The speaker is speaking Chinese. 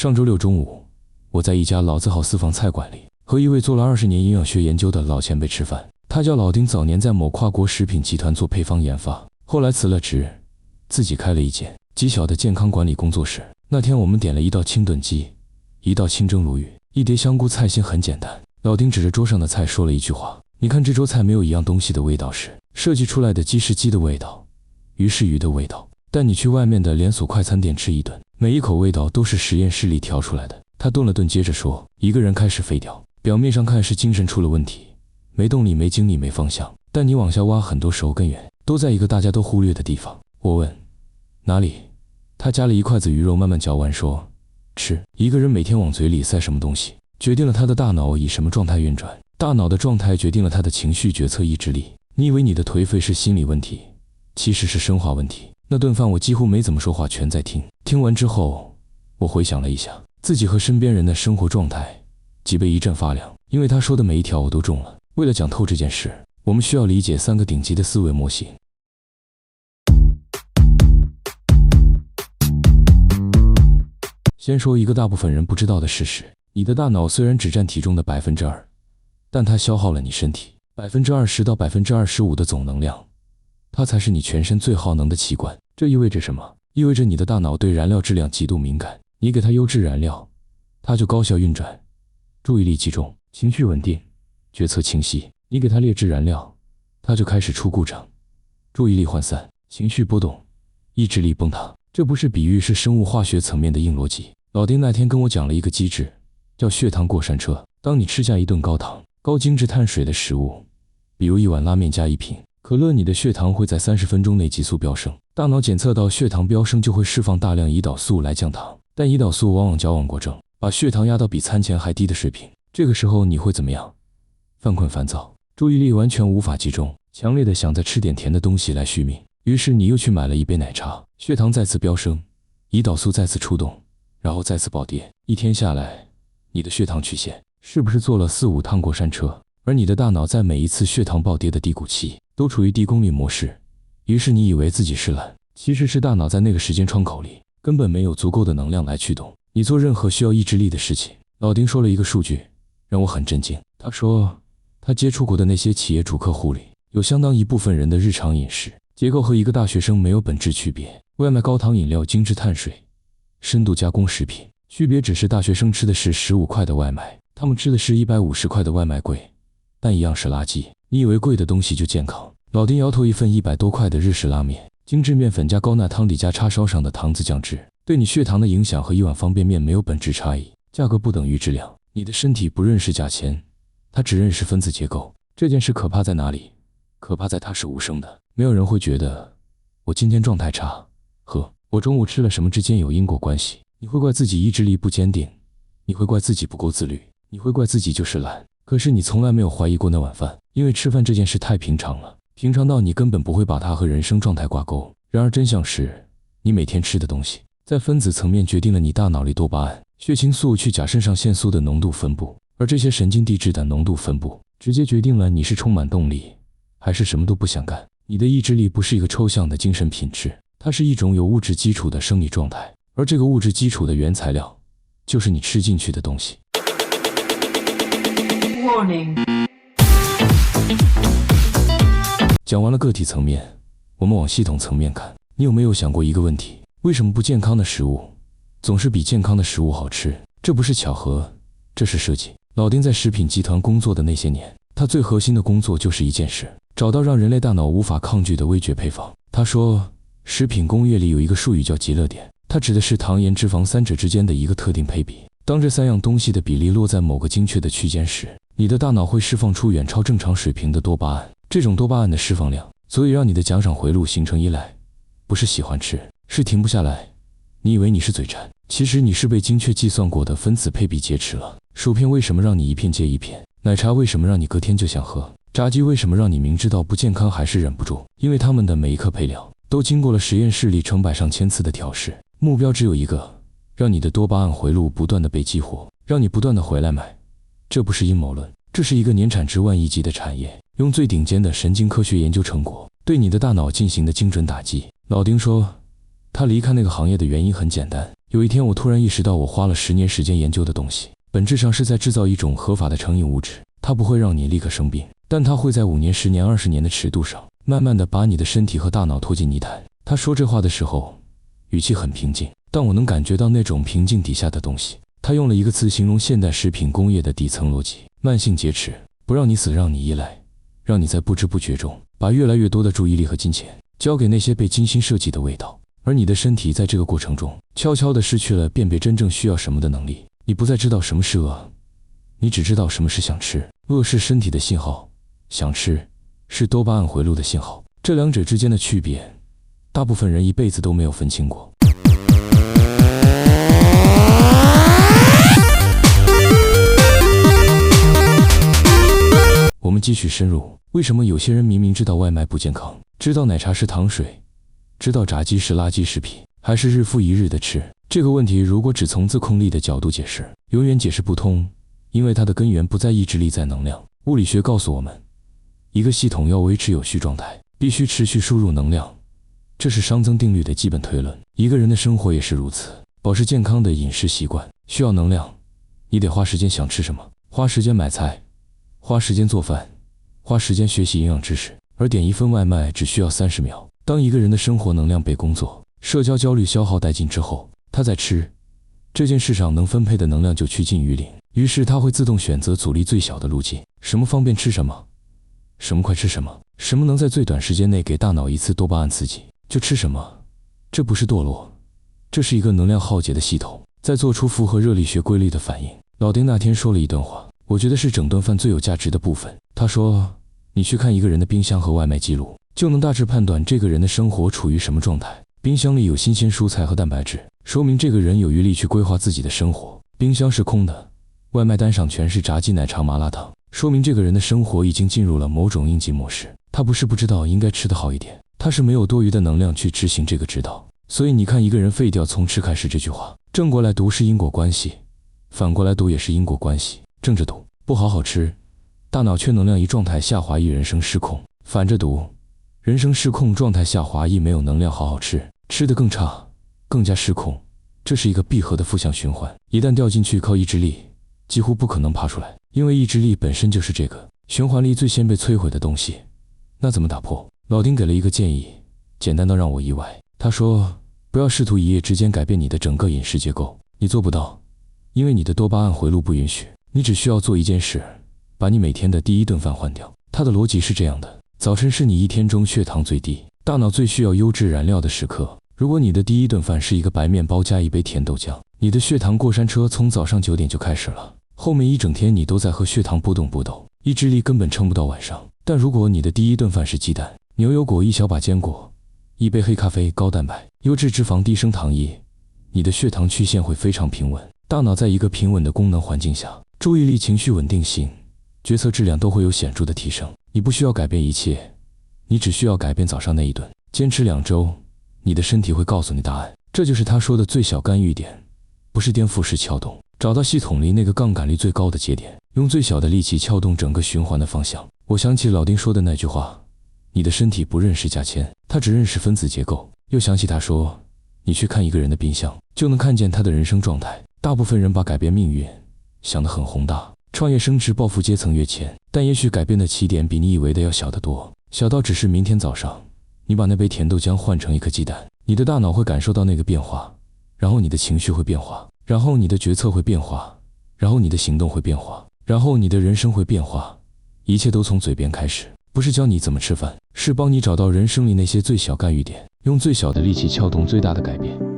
上周六中午，我在一家老字号私房菜馆里和一位做了20年营养学研究的老前辈吃饭。他叫老丁，早年在某跨国食品集团做配方研发，后来辞了职，自己开了一间极小的健康管理工作室。那天我们点了一道清炖鸡，一道清蒸鲈鱼，一碟香菇菜心，很简单。老丁指着桌上的菜说了一句话：“你看这桌菜没有一样东西的味道是设计出来的，鸡是鸡的味道，鱼是鱼的味道。但你去外面的连锁快餐店吃一顿，每一口味道都是实验室里调出来的。”他顿了顿，接着说：“一个人开始废掉，表面上看是精神出了问题，没动力、没精力、没方向，但你往下挖，很多时候根源都在一个大家都忽略的地方。”我问：“哪里？”他夹了一筷子鱼肉，慢慢嚼完说：“吃。”一个人每天往嘴里塞什么东西，决定了他的大脑以什么状态运转，大脑的状态决定了他的情绪、决策、意志力。你以为你的颓废是心理问题，其实是生化问题。那顿饭我几乎没怎么说话，全在听。听完之后，我回想了一下自己和身边人的生活状态，脊背一阵发凉，因为他说的每一条我都中了。为了讲透这件事，我们需要理解3个顶级的思维模型。先说一个大部分人不知道的事实：你的大脑虽然只占体重的2%，但它消耗了你身体20%到25%的总能量，它才是你全身最耗能的器官。这意味着什么？意味着你的大脑对燃料质量极度敏感，你给它优质燃料，它就高效运转，注意力集中，情绪稳定，决策清晰；你给它劣质燃料，它就开始出故障，注意力涣散，情绪波动，意志力崩塌。这不是比喻，是生物化学层面的硬逻辑。老丁那天跟我讲了一个机制，叫血糖过山车。当你吃下一顿高糖、高精致碳水的食物，比如一碗拉面加一瓶可乐，你的血糖会在30分钟内急速飙升。大脑检测到血糖飙升，就会释放大量胰岛素来降糖，但胰岛素往往矫枉过正，把血糖压到比餐前还低的水平。这个时候你会怎么样？犯困、烦躁，注意力完全无法集中，强烈的想再吃点甜的东西来续命。于是你又去买了一杯奶茶，血糖再次飙升，胰岛素再次出动，然后再次暴跌。一天下来，你的血糖曲线是不是做了4、5趟过山车？而你的大脑在每一次血糖暴跌的低谷期都处于低功率模式，于是你以为自己是懒，其实是大脑在那个时间窗口里根本没有足够的能量来驱动你做任何需要意志力的事情。老丁说了一个数据让我很震惊，他说他接触过的那些企业主客户里，有相当一部分人的日常饮食结构和一个大学生没有本质区别。外卖、高糖饮料、精致碳水、深度加工食品，区别只是大学生吃的是15块的外卖，他们吃的是150块的外卖贵，但一样是垃圾。你以为贵的东西就健康？老丁摇头，一份100多块的日式拉面，精致面粉加高钠汤底加叉烧上的糖渍酱汁，对你血糖的影响和一碗方便面没有本质差异，价格不等于质量。你的身体不认识价钱，它只认识分子结构。这件事可怕在哪里？可怕在它是无声的，没有人会觉得我今天状态差和我中午吃了什么之间有因果关系。你会怪自己意志力不坚定，你会怪自己不够自律，你会怪自己就是懒。可是你从来没有怀疑过那碗饭，因为吃饭这件事太平常了，平常到你根本不会把它和人生状态挂钩。然而真相是，你每天吃的东西在分子层面决定了你大脑里多巴胺、血清素去甲肾上腺素的浓度分布，而这些神经递质的浓度分布直接决定了你是充满动力还是什么都不想干。你的意志力不是一个抽象的精神品质，它是一种有物质基础的生理状态，而这个物质基础的原材料就是你吃进去的东西。讲完了个体层面，我们往系统层面看。你有没有想过一个问题？为什么不健康的食物总是比健康的食物好吃？这不是巧合，这是设计。老丁在食品集团工作的那些年，他最核心的工作就是一件事：找到让人类大脑无法抗拒的味觉配方。他说，食品工业里有一个术语叫极乐点，它指的是糖、盐、脂肪3者之间的一个特定配比。当这3样东西的比例落在某个精确的区间时，你的大脑会释放出远超正常水平的多巴胺。这种多巴胺的释放量，所以让你的奖赏回路形成依赖，不是喜欢吃，是停不下来。你以为你是嘴馋，其实你是被精确计算过的分子配比劫持了。薯片为什么让你一片接一片？奶茶为什么让你隔天就想喝？炸鸡为什么让你明知道不健康还是忍不住？因为它们的每一克配料都经过了实验室里成百上千次的调试，目标只有一个，让你的多巴胺回路不断的被激活，让你不断的回来买。这不是阴谋论，这是一个年产值万亿级的产业，用最顶尖的神经科学研究成果对你的大脑进行的精准打击。老丁说，他离开那个行业的原因很简单，有一天，我突然意识到，我花了10年时间研究的东西，本质上是在制造一种合法的成瘾物质。它不会让你立刻生病，但它会在5年、10年、20年的尺度上，慢慢的把你的身体和大脑拖进泥潭。他说这话的时候，语气很平静，但我能感觉到那种平静底下的东西。他用了一个词形容现代食品工业的底层逻辑：慢性劫持，不让你死，让你依赖，让你在不知不觉中把越来越多的注意力和金钱交给那些被精心设计的味道，而你的身体在这个过程中悄悄地失去了辨别真正需要什么的能力。你不再知道什么是饿，你只知道什么是想吃。饿是身体的信号，想吃是多巴胺回路的信号。这两者之间的区别，大部分人一辈子都没有分清过。我们继续深入，为什么有些人明明知道外卖不健康，知道奶茶是糖水，知道炸鸡是垃圾食品，还是日复一日的吃？这个问题如果只从自控力的角度解释，永远解释不通，因为它的根源不在意志力，在能量。物理学告诉我们，一个系统要维持有序状态，必须持续输入能量，这是熵增定律的基本推论。一个人的生活也是如此，保持健康的饮食习惯需要能量，你得花时间想吃什么，花时间买菜，花时间做饭，花时间学习营养知识，而点一份外卖只需要30秒。当一个人的生活能量被工作、社交焦虑消耗殆尽之后，他在吃这件事上能分配的能量就趋近于零，于是他会自动选择阻力最小的路径，什么方便吃什么，什么快吃什么，什么能在最短时间内给大脑一次多巴胺刺激就吃什么。这不是堕落，这是一个能量耗竭的系统在做出符合热力学规律的反应。老丁那天说了一段话，我觉得是整顿饭最有价值的部分。他说，你去看一个人的冰箱和外卖记录，就能大致判断这个人的生活处于什么状态。冰箱里有新鲜蔬菜和蛋白质，说明这个人有余力去规划自己的生活。冰箱是空的，外卖单上全是炸鸡、奶茶、麻辣烫，说明这个人的生活已经进入了某种应急模式。他不是不知道应该吃得好一点，他是没有多余的能量去执行这个指导。所以你看，一个人废掉从吃开始这句话，正过来读是因果关系，反过来读也是因果关系。正着读，不好好吃，大脑缺能量一状态下滑一人生失控；反着读，人生失控状态下滑一没有能量好好吃，吃得更差，更加失控。这是一个闭合的负向循环，一旦掉进去，靠意志力几乎不可能爬出来，因为意志力本身就是这个循环里最先被摧毁的东西。那怎么打破？老丁给了一个建议，简单到让我意外。他说，不要试图一夜之间改变你的整个饮食结构，你做不到，因为你的多巴胺回路不允许。你只需要做一件事，把你每天的第一顿饭换掉。他的逻辑是这样的，早晨是你一天中血糖最低，大脑最需要优质燃料的时刻。如果你的第一顿饭是一个白面包加一杯甜豆浆，你的血糖过山车从早上9点就开始了，后面一整天你都在和血糖波动搏斗，意志力根本撑不到晚上。但如果你的第一顿饭是鸡蛋、牛油果、一小把坚果、一杯黑咖啡，高蛋白、优质脂肪、低升糖液，你的血糖曲线会非常平稳。大脑在一个平稳的功能环境下，注意力、情绪稳定性、决策质量都会有显著的提升。你不需要改变一切，你只需要改变早上那一顿。坚持2周，你的身体会告诉你答案。这就是他说的最小干预点，不是颠覆式撬动，找到系统里那个杠杆率最高的节点，用最小的力气撬动整个循环的方向。我想起老丁说的那句话，你的身体不认识价签，它只认识分子结构。又想起他说，你去看一个人的冰箱，就能看见他的人生状态。大部分人把改变命运想得很宏大，创业升职暴富阶层跃迁，但也许改变的起点比你以为的要小得多，小到只是明天早上你把那杯甜豆浆换成一颗鸡蛋，你的大脑会感受到那个变化，然后你的情绪会变化，然后你的决策会变化，然后你的行动会变化，然后你的人生会变化。一切都从嘴边开始，不是教你怎么吃饭，是帮你找到人生里那些最小干预点，用最小的力气撬动最大的改变。